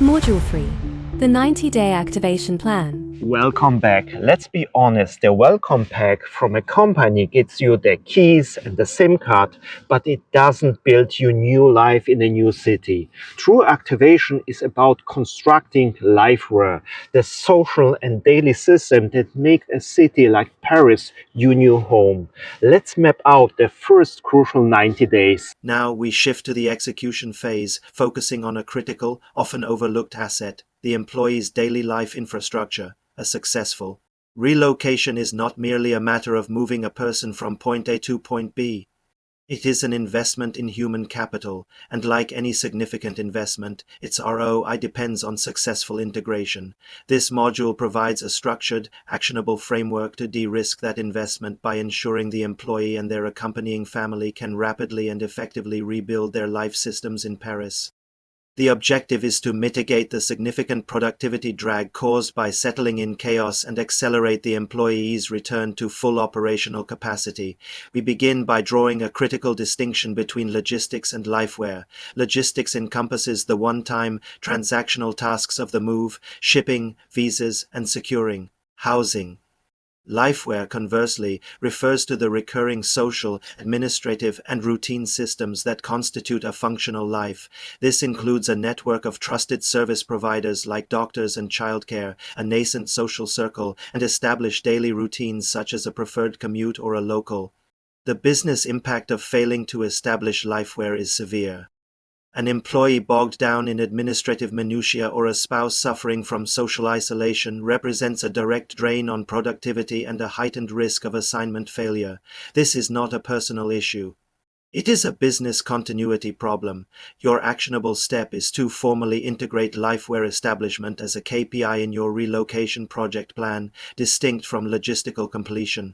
Module 3. The 90-day activation plan. Welcome back. Let's be honest, the welcome pack from a company gets you the keys and the SIM card, but it doesn't build you new life in a new city. True activation is about constructing Lifeware, the social and daily system that make a city like Paris your new home. Let's map out the first crucial 90 days. Now we shift to the execution phase, focusing on a critical, often overlooked asset, the employee's daily life infrastructure. A successful relocation is not merely a matter of moving a person from point A to point B. It is an investment in human capital, and like any significant investment, its ROI depends on successful integration. This module provides a structured, actionable framework to de-risk that investment by ensuring the employee and their accompanying family can rapidly and effectively rebuild their life systems in Paris. The objective is to mitigate the significant productivity drag caused by settling in chaos and accelerate the employee's return to full operational capacity. We begin by drawing a critical distinction between logistics and Lifeware. Logistics encompasses the one-time, transactional tasks of the move, shipping, visas, and securing housing. Lifeware, conversely, refers to the recurring social, administrative, and routine systems that constitute a functional life. This includes a network of trusted service providers like doctors and childcare, a nascent social circle, and established daily routines such as a preferred commute or a local. The business impact of failing to establish Lifeware is severe. An employee bogged down in administrative minutiae or a spouse suffering from social isolation represents a direct drain on productivity and a heightened risk of assignment failure. This is not a personal issue. It is a business continuity problem. Your actionable step is to formally integrate Lifeware establishment as a KPI in your relocation project plan, distinct from logistical completion.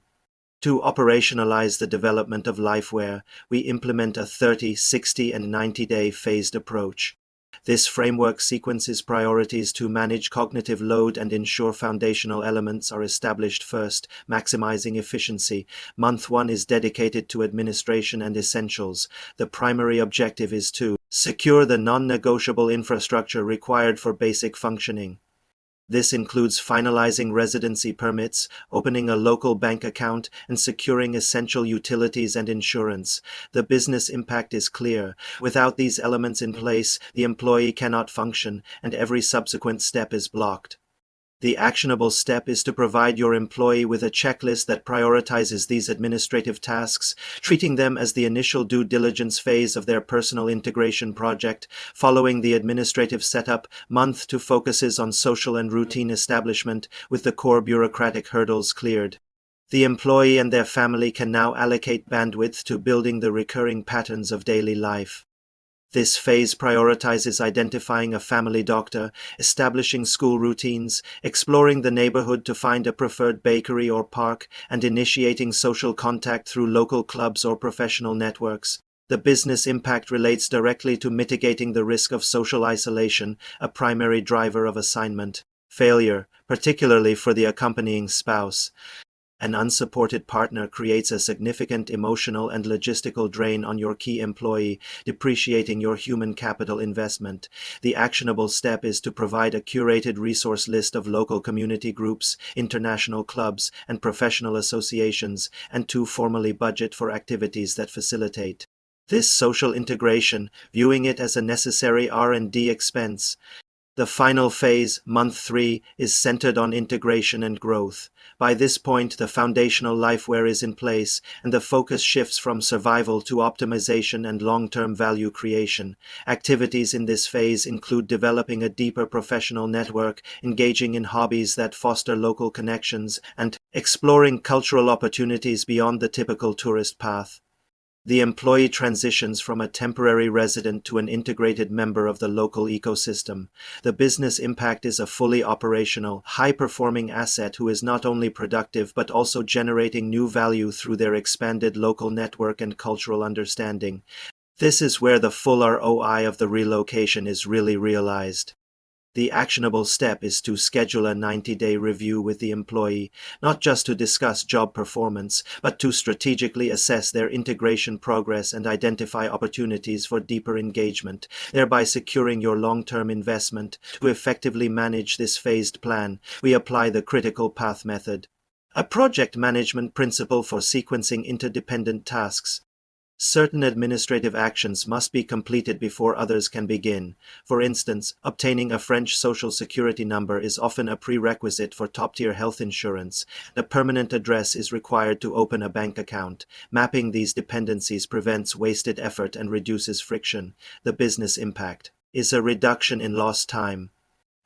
To operationalize the development of Lifeware, we implement a 30, 60, and 90-day phased approach. This framework sequences priorities to manage cognitive load and ensure foundational elements are established first, maximizing efficiency. Month 1 is dedicated to administration and essentials. The primary objective is to secure the non-negotiable infrastructure required for basic functioning. This includes finalizing residency permits, opening a local bank account, and securing essential utilities and insurance. The business impact is clear. Without these elements in place, the employee cannot function, and every subsequent step is blocked. The actionable step is to provide your employee with a checklist that prioritizes these administrative tasks, treating them as the initial due diligence phase of their personal integration project. Following the administrative setup, month 2 focuses on social and routine establishment, with the core bureaucratic hurdles cleared. The employee and their family can now allocate bandwidth to building the recurring patterns of daily life. This phase prioritizes identifying a family doctor, establishing school routines, exploring the neighborhood to find a preferred bakery or park, and initiating social contact through local clubs or professional networks. The business impact relates directly to mitigating the risk of social isolation, a primary driver of assignment failure, particularly for the accompanying spouse. An unsupported partner creates a significant emotional and logistical drain on your key employee, depreciating your human capital investment. The actionable step is to provide a curated resource list of local community groups, international clubs, and professional associations, and to formally budget for activities that facilitate this social integration, viewing it as a necessary R&D expense. The final phase, month 3, is centered on integration and growth. By this point, the foundational Lifeware is in place, and the focus shifts from survival to optimization and long-term value creation. Activities in this phase include developing a deeper professional network, engaging in hobbies that foster local connections, and exploring cultural opportunities beyond the typical tourist path. The employee transitions from a temporary resident to an integrated member of the local ecosystem. The business impact is a fully operational, high-performing asset who is not only productive but also generating new value through their expanded local network and cultural understanding. This is where the full ROI of the relocation is really realized. The actionable step is to schedule a 90-day review with the employee, not just to discuss job performance, but to strategically assess their integration progress and identify opportunities for deeper engagement, thereby securing your long-term investment. To effectively manage this phased plan, we apply the critical path method, a project management principle for sequencing interdependent tasks. Certain administrative actions must be completed before others can begin. For instance, obtaining a French social security number is often a prerequisite for top-tier health insurance. A permanent address is required to open a bank account. Mapping these dependencies prevents wasted effort and reduces friction. The business impact is a reduction in lost time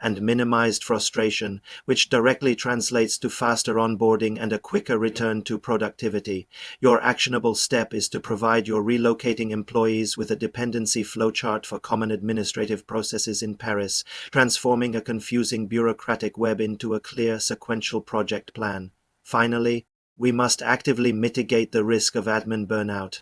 and minimized frustration, which directly translates to faster onboarding and a quicker return to productivity. Your actionable step is to provide your relocating employees with a dependency flowchart for common administrative processes in Paris, transforming a confusing bureaucratic web into a clear sequential project plan. Finally, we must actively mitigate the risk of admin burnout.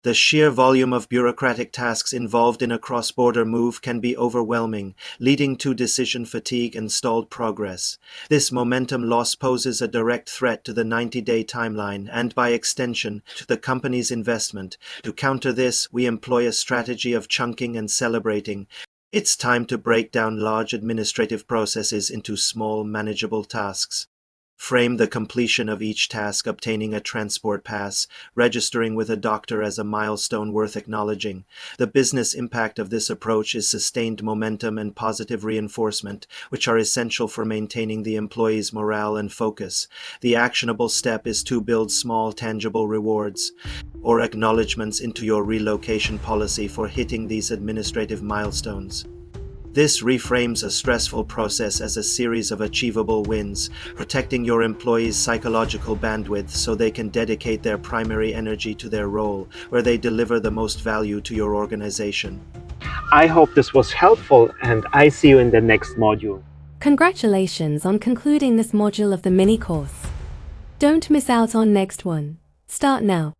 The sheer volume of bureaucratic tasks involved in a cross-border move can be overwhelming, leading to decision fatigue and stalled progress. This momentum loss poses a direct threat to the 90-day timeline and, by extension, to the company's investment. To counter this, we employ a strategy of chunking and celebrating. It's time to break down large administrative processes into small, manageable tasks. Frame the completion of each task, obtaining a transport pass, registering with a doctor as a milestone worth acknowledging. The business impact of this approach is sustained momentum and positive reinforcement, which are essential for maintaining the employee's morale and focus. The actionable step is to build small, tangible rewards or acknowledgements into your relocation policy for hitting these administrative milestones. This reframes a stressful process as a series of achievable wins, protecting your employees' psychological bandwidth so they can dedicate their primary energy to their role, where they deliver the most value to your organization. I hope this was helpful, and I see you in the next module. Congratulations on concluding this module of the mini course. Don't miss out on next one. Start now.